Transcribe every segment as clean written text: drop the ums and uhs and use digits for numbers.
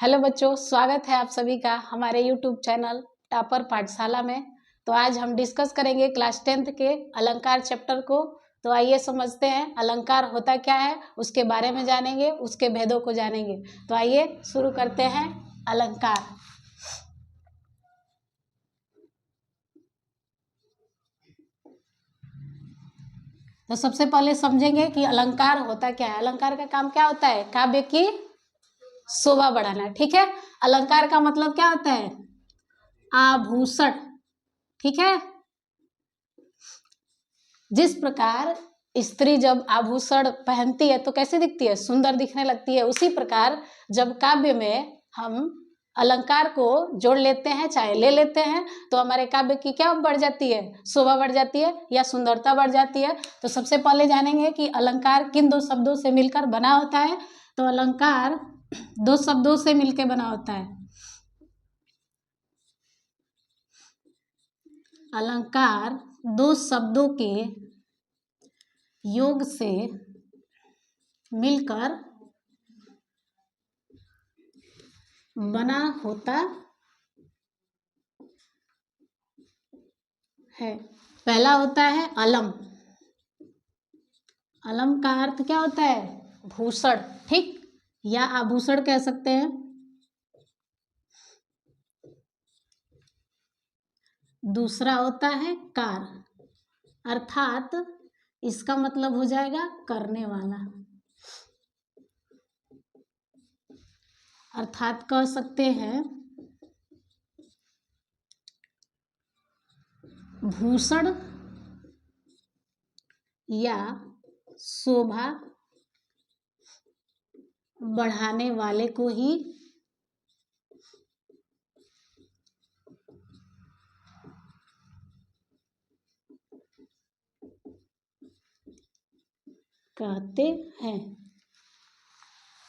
Hello बच्चों, स्वागत है आप सभी का हमारे YouTube चैनल टॉपर पाठशाला में। तो आज हम डिस्कस करेंगे क्लास 10th के अलंकार चैप्टर को। तो आइए समझते हैं अलंकार होता क्या है, उसके बारे में जानेंगे, उसके भेदों को जानेंगे। तो आइए शुरू करते हैं अलंकार। तो सबसे पहले समझेंगे कि अलंकार होता क्या है। अलंकार का काम क्या होता है? काव्य की शोभा बढ़ाना। ठीक है, अलंकार का मतलब क्या होता है? आभूषण। ठीक है, जिस प्रकार स्त्री जब आभूषण पहनती है तो कैसी दिखती है? सुंदर दिखने लगती है। उसी प्रकार जब काव्य में हम अलंकार को जोड़ लेते हैं, चाहे ले लेते हैं, तो हमारे काव्य की क्या बढ़ जाती है? शोभा बढ़ जाती है या सुंदरता बढ़ जाती है। तो सबसे पहले जानेंगे कि अलंकार किन दो शब्दों से मिलकर बना होता है। तो अलंकार दो शब्दों से मिलकर बना होता है। अलंकार दो शब्दों के योग से मिलकर बना होता है। पहला होता है अलम। अलम का अर्थ क्या होता है? भूषण, ठीक, या आभूषण कह सकते हैं। दूसरा होता है कार, अर्थात इसका मतलब हो जाएगा करने वाला, अर्थात कह सकते हैं भूषण या शोभा बढ़ाने वाले को ही कहते हैं।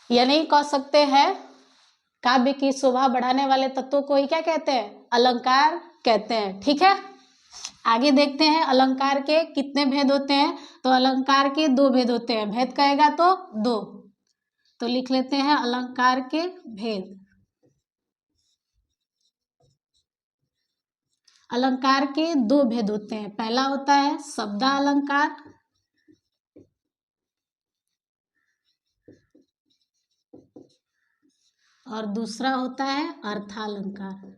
यानी कह सकते हैं काव्य की शोभा बढ़ाने वाले तत्वों को ही क्या कहते हैं? अलंकार कहते हैं। ठीक है, आगे देखते हैं अलंकार के कितने भेद होते हैं। तो अलंकार के दो भेद होते हैं। भेद कहेगा तो दो, तो लिख लेते हैं अलंकार के भेद। अलंकार के दो भेद होते हैं। पहला होता है शब्दालंकार, और दूसरा होता है अर्थालंकार।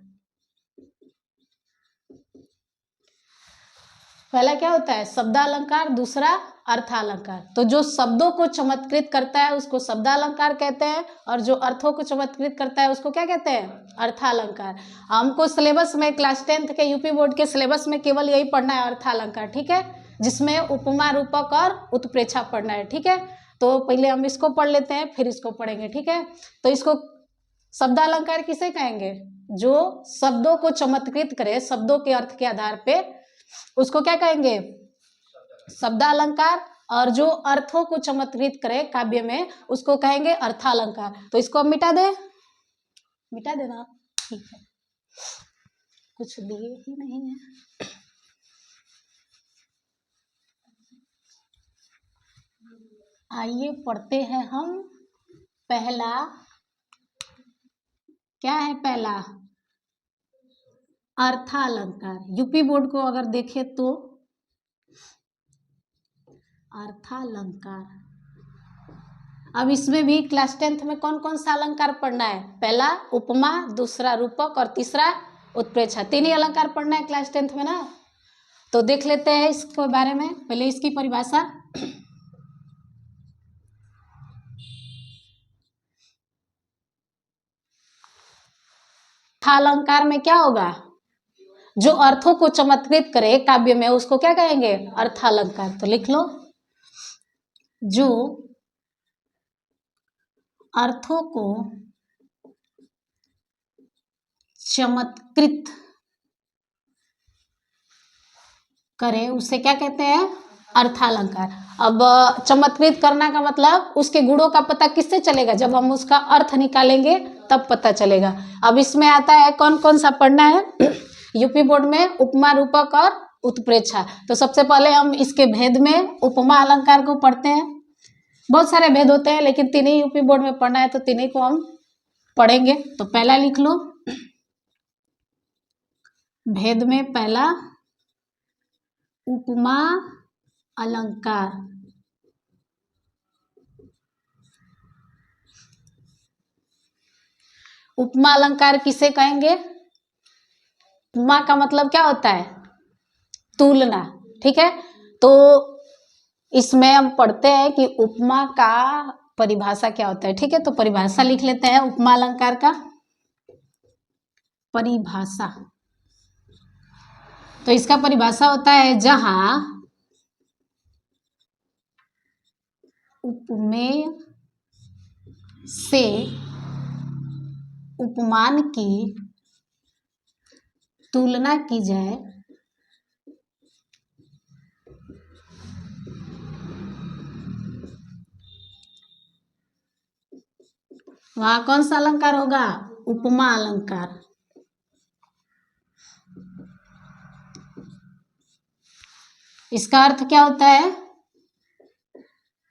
पहला क्या होता है? शब्दालंकार, दूसरा अर्थालंकार। तो जो शब्दों को चमत्कृत करता है उसको शब्दालंकार कहते हैं, और जो अर्थों को चमत्कृत करता है उसको क्या कहते हैं? अर्थालंकार। हमको सिलेबस में क्लास 10th के यूपी बोर्ड के सिलेबस में केवल यही पढ़ना है, अर्थालंकार। ठीक है, जिसमें उपमा, रूपक और उत्प्रेक्षा पढ़ना है। ठीक है, तो पहले हम इसको पढ़ लेते हैं, फिर इसको पढ़ेंगे। ठीक है, तो इसको शब्दालंकार किसे कहेंगे? जो शब्दों को चमत्कृत करे, शब्दों के अर्थ के आधार पे, उसको क्या कहेंगे? शब्दालंकार। और जो अर्थों को चमत्कृत करे काव्य में, उसको कहेंगे अर्थालंकार। तो इसको हम मिटा दे, मिटा देना। ठीक है, कुछ दिए ही नहीं है। आइए पढ़ते हैं हम। पहला क्या है? पहला अर्थालंकार। यूपी बोर्ड को अगर देखें तो अर्थालंकार। अब इसमें भी क्लास 10th में कौन कौन सा अलंकार पढ़ना है? पहला उपमा, दूसरा रूपक और तीसरा उत्प्रेक्षा। तीन ही अलंकार पढ़ना है क्लास 10th में ना। तो देख लेते हैं इसके बारे में। पहले इसकी परिभाषा। अलंकार में क्या होगा? जो अर्थों को चमत्कृत करे काव्य में, उसको क्या कहेंगे? अर्थालंकार। तो लिख लो, जो अर्थों को चमत्कृत करे उसे क्या कहते हैं? अर्थालंकार। अब चमत्कृत करना का मतलब उसके गुणों का पता किससे चलेगा? जब हम उसका अर्थ निकालेंगे तब पता चलेगा। अब इसमें आता है कौन कौन सा पढ़ना है यूपी बोर्ड में? उपमा, रूपक और उत्प्रेक्षा। तो सबसे पहले हम इसके भेद में उपमा अलंकार को पढ़ते हैं। बहुत सारे भेद होते हैं, लेकिन तीन ही यूपी बोर्ड में पढ़ना है, तो तीन ही को हम पढ़ेंगे। तो पहला लिख लो, भेद में पहला उपमा अलंकार। उपमा अलंकार किसे कहेंगे? उपमा का मतलब क्या होता है? तुलना। ठीक है, तो इसमें हम पढ़ते हैं कि उपमा का परिभाषा क्या होता है। ठीक है, तो परिभाषा लिख लेते हैं उपमा अलंकार का। परिभाषा, तो इसका परिभाषा होता है जहां उपमेय से उपमान की तुलना की जाए वहां कौन सा अलंकार होगा? उपमा अलंकार। इसका अर्थ क्या होता है?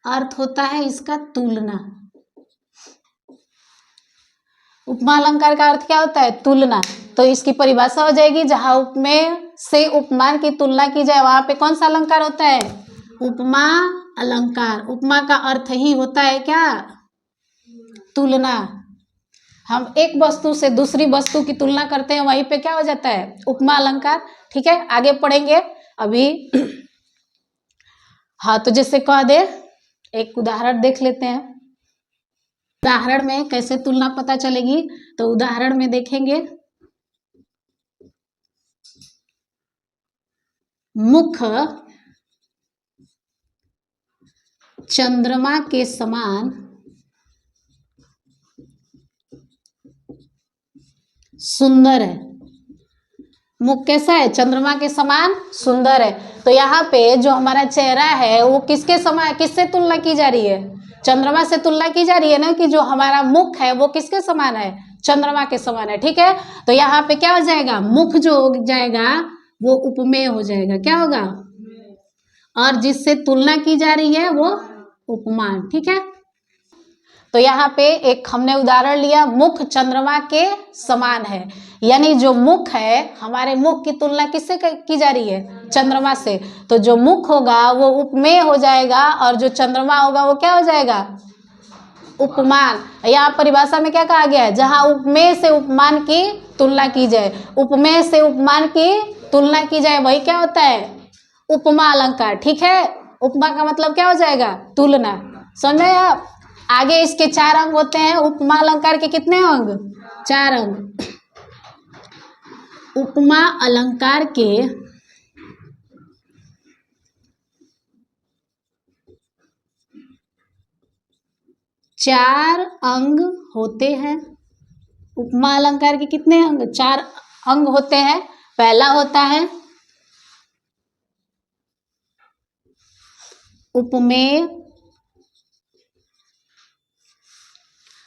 अर्थ होता है इसका तुलना। उपमा अलंकार का अर्थ क्या होता है? तुलना। तो इसकी परिभाषा हो जाएगी जहां उपमेय से उपमान की तुलना की जाए वहां पे कौन सा अलंकार होता है? उपमा अलंकार। उपमा का अर्थ ही होता है क्या? तुलना। हम एक वस्तु से दूसरी वस्तु की तुलना करते हैं, वहीं पे क्या हो जाता है? उपमा अलंकार। ठीक है, आगे पढ़ेंगे अभी। हाँ, तो जैसे कह दे, एक उदाहरण देख लेते हैं। उदाहरण में कैसे तुलना पता चलेगी? तो उदाहरण में देखेंगे, मुख चंद्रमा के समान सुंदर है। मुख कैसा है? चंद्रमा के समान सुंदर है। तो यहाँ पे जो हमारा चेहरा है वो किसके समान, किससे तुलना की जा रही है? चंद्रमा से तुलना की जा रही है ना, कि जो हमारा मुख है वो किसके समान है? चंद्रमा के समान है। ठीक है, तो यहाँ पे क्या हो जाएगा? मुख जो हो जाएगा वो उपमेय हो जाएगा। क्या होगा? और जिससे तुलना की जा रही है वो उपमान। ठीक है, तो यहाँ पे एक हमने उदाहरण लिया, मुख चंद्रमा के समान है, यानी जो मुख है, हमारे मुख की तुलना किससे की जा रही है? चंद्रमा से। तो जो मुख होगा वो उपमेय हो जाएगा और जो चंद्रमा होगा वो क्या हो जाएगा? उपमान। यहाँ परिभाषा में क्या कहा गया है? जहां उपमेय से उपमान की तुलना की जाए, उपमेय से उपमान की तुलना की जाए, वही क्या होता है? उपमा अलंकार। ठीक है, उपमा का मतलब क्या हो जाएगा? तुलना। समझे आप? आगे इसके 4 अंग होते हैं। उपमा अलंकार के कितने अंग? 4 अंग। उपमा अलंकार के 4 अंग होते हैं। उपमा अलंकार के कितने अंग? 4 अंग होते हैं। पहला होता है उपमेय,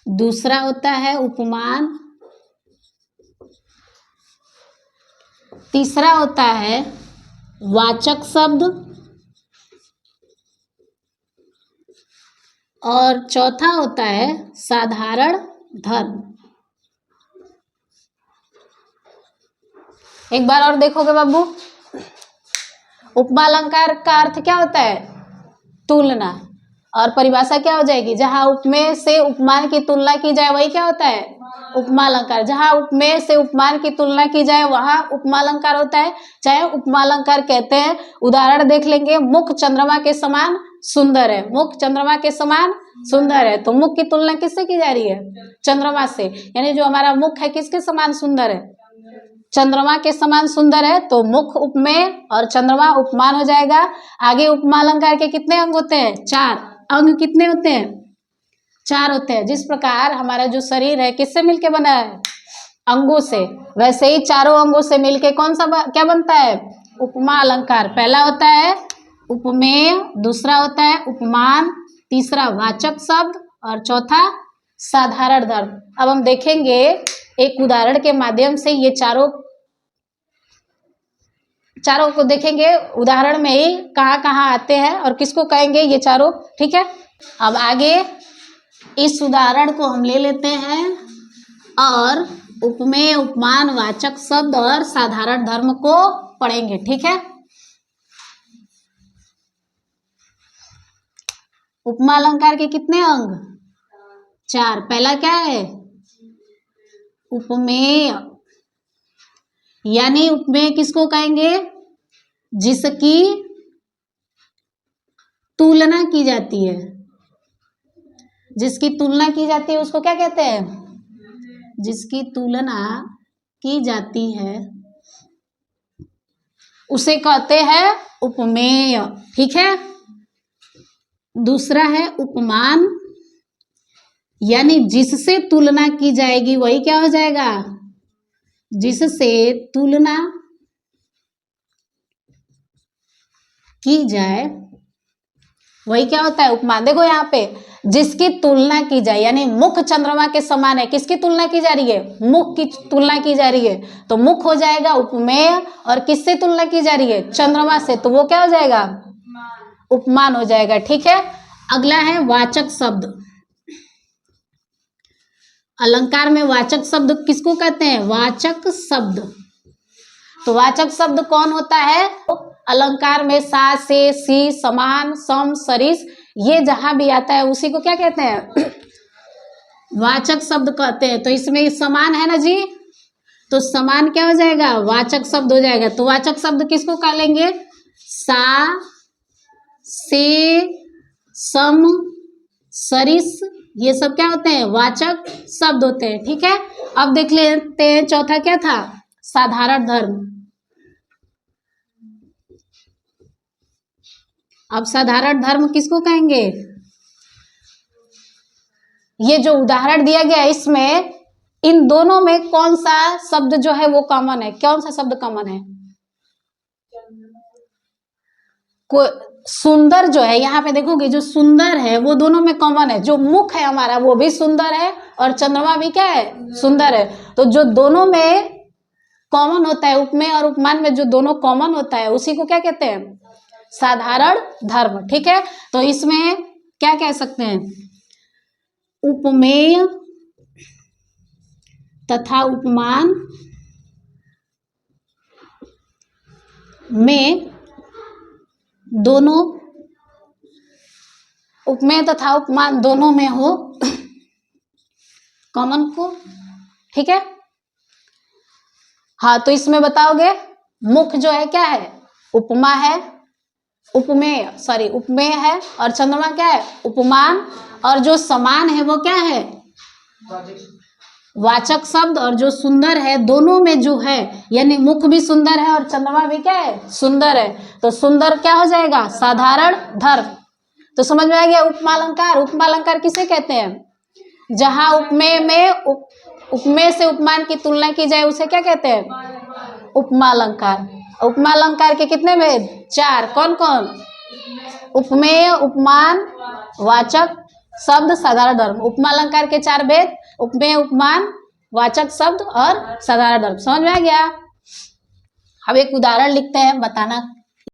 दूसरा होता है उपमान, तीसरा होता है वाचक शब्द और चौथा होता है साधारण धर्म। एक बार और देखोगे बाबू, उपमा अलंकार का अर्थ क्या होता है? तुलना। और परिभाषा क्या हो जाएगी? जहां उपमेय से उपमान की तुलना की जाए वही क्या होता है? उपमा अलंकार। जहां उपमेय से उपमान की तुलना की जाए वहां उपमा अलंकार होता है, चाहे उपमा अलंकार कहते हैं। उदाहरण देख लेंगे, मुख चंद्रमा के समान सुंदर है। मुख चंद्रमा के समान सुंदर है, तो मुख की तुलना किससे की जा रही है? चंद्रमा से। यानी जो हमारा मुख है किसके समान सुंदर है? चंद्रमा के समान सुंदर है। तो मुख उपमेय और चंद्रमा उपमान हो जाएगा। आगे उपमा अलंकार के कितने अंग होते हैं? 4 अंग। कितने होते हैं? 4 होते हैं। जिस प्रकार हमारा जो शरीर है किससे मिलके बना है? अंगों से। वैसे ही चारों अंगों से मिलके कौन सा क्या बनता है? उपमा अलंकार। पहला होता है उपमेय, दूसरा होता है उपमान, तीसरा वाचक शब्द और चौथा साधारण धर्म। अब हम देखेंगे एक उदाहरण के माध्यम से ये चारों को देखेंगे। उदाहरण में ही कहाँ कहाँ आते हैं और किसको कहेंगे ये चारों। ठीक है, अब आगे इस उदाहरण को हम ले लेते हैं और उपमेय उपमान वाचक शब्द और साधारण धर्म को पढ़ेंगे। ठीक है, उपमा अलंकार के कितने अंग? 4। पहला क्या है? उपमेय, यानी उपमेय किसको कहेंगे? जिसकी तुलना की जाती है। जिसकी तुलना की जाती है उसको क्या कहते हैं? जिसकी तुलना की जाती है उसे कहते हैं उपमेय। ठीक है, दूसरा है उपमान, यानी जिससे तुलना की जाएगी वही क्या हो जाएगा? जिससे तुलना की जाए वही क्या होता है? उपमान। देखो यहाँ पे जिसकी तुलना की जाए, यानी मुख चंद्रमा के समान है। किसकी तुलना की जा रही है? मुख की तुलना की जा रही है, तो मुख हो जाएगा उपमेय। और किससे तुलना की जा रही है? चंद्रमा से, तो वो क्या हो जाएगा? उपमान हो जाएगा। ठीक है, अगला है वाचक शब्द। अलंकार में वाचक शब्द किसको कहते हैं? वाचक शब्द। तो वाचक शब्द कौन होता है? अलंकार में सा, से, सी, समान, सम, सरिस, ये जहां भी आता है उसी को क्या कहते हैं? वाचक शब्द कहते हैं। तो इसमें समान है ना जी, तो समान क्या हो जाएगा? वाचक शब्द हो जाएगा। तो वाचक शब्द किसको कह लेंगे? सा, से, सम, सरिस, ये सब क्या होते हैं? वाचक शब्द होते हैं। ठीक है, अब देख लेते हैं चौथा क्या था? साधारण धर्म। अब साधारण धर्म किसको कहेंगे? ये जो उदाहरण दिया गया है इसमें इन दोनों में कौन सा शब्द जो है वो कॉमन है? कौन सा शब्द कॉमन है? को सुंदर जो है, यहाँ पे देखोगे जो सुंदर है वो दोनों में कॉमन है। जो मुख है हमारा वो भी सुंदर है और चंद्रमा भी क्या है? सुंदर है। तो जो दोनों में कॉमन होता है, उपमेय और उपमान में जो दोनों कॉमन होता है उसी को क्या कहते हैं? साधारण धर्म। ठीक है, तो इसमें क्या कह सकते हैं? उपमेय तथा उपमान में दोनों, उपमेय तथा उपमान दोनों में हो कॉमन को। ठीक है, हाँ, तो इसमें बताओगे मुख जो है क्या है? उपमा है, उपमेय है, और चंद्रमा क्या है? उपमान। और जो समान है वो क्या है? वाचक शब्द। और जो सुंदर है दोनों में जो है, यानी मुख भी सुंदर है और चंद्रमा भी क्या है? सुंदर है, तो सुंदर क्या हो जाएगा? साधारण धर्म। तो समझ में आ गया उपमा अलंकार। उपमा अलंकार किसे कहते हैं? जहां उपमेय में उपमेय से उपमान की तुलना की जाए उसे क्या कहते हैं? उपमा अलंकार। उपमा अलंकार के कितने भेद? 4। कौन कौन? उपमेय, उपमान, वाचक शब्द, साधारण धर्म। उपमा अलंकार के 4 भेद: उपमेय, उपमान, वाचक शब्द और साधारण धर्म। समझ में आ गया? अब एक उदाहरण लिखते हैं, बताना